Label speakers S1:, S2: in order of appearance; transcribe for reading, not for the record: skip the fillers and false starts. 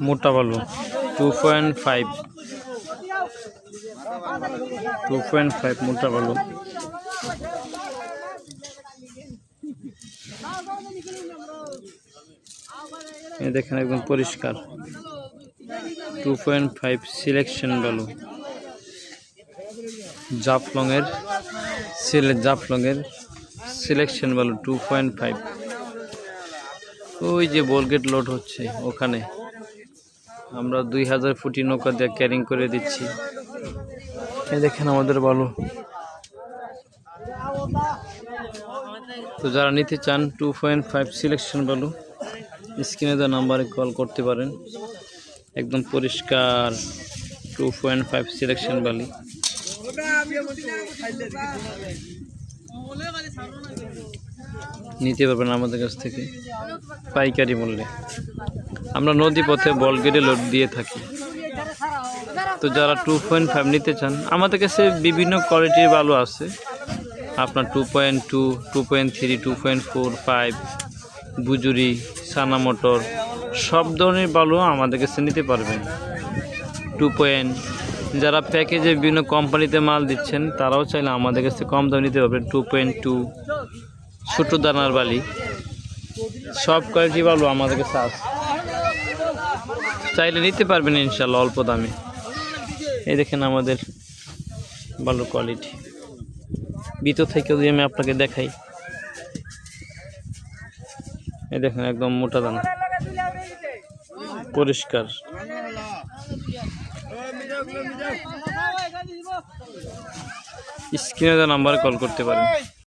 S1: মোটা বালু 2.5 মোটা বালু। এই দেখেন একদম পরিষ্কার 2.5 সিলেকশন বালু। জাফলংয়ের সিলেকশন বালু 2.5। ওই যে বোলগেট লোড হচ্ছে ওখানে, আমরা 2000 ফুটি নৌকা দিয়ে ক্যারিং করে দিচ্ছি। এই দেখেন আমাদের বালু। তো যারা নিতে চান 2.5 সিলেকশন বালু, স্ক্রিনে দেওয়া নাম্বারে কল করতে পারেন। একদম পরিষ্কার 2.5 সিলেকশন বালি নিতে পারবেন আমাদের কাছ থেকে পাইকারি মূল্যে। আমরা নদী পথে বলগেটে লোড দিয়ে থাকি। তো যারা 2.5 নিতে চান, আমাদের কাছে বিভিন্ন কোয়ালিটির বালু আছে। আপনার 2.2, 2.3, 2.4, 5 বুজুরি, সানা মোটর সব ধরনের বালু আমাদের কাছে নিতে পারবেন। 2. যারা প্যাকেজে বিভিন্ন কোম্পানিতে মাল দিচ্ছেন তারাও চাইলে আমাদের কাছে কম দামে নিতে পারবেন। 2.2 ছোট দানার বালি, সব কোয়ালিটি বালু আমাদের কাছে আছে, চাইলে নিতে পারবেন ইনশাল্লাহ অল্প দামে। এই দেখেন আমাদের বালুর কোয়ালিটি। ভিতর থেকে যদি আমি আপনাকে দেখাই, এই দেখেন একদম মোটা দানা, পরিষ্কার। স্ক্রিনে দেওয়া নাম্বারে কল করতে পারেন।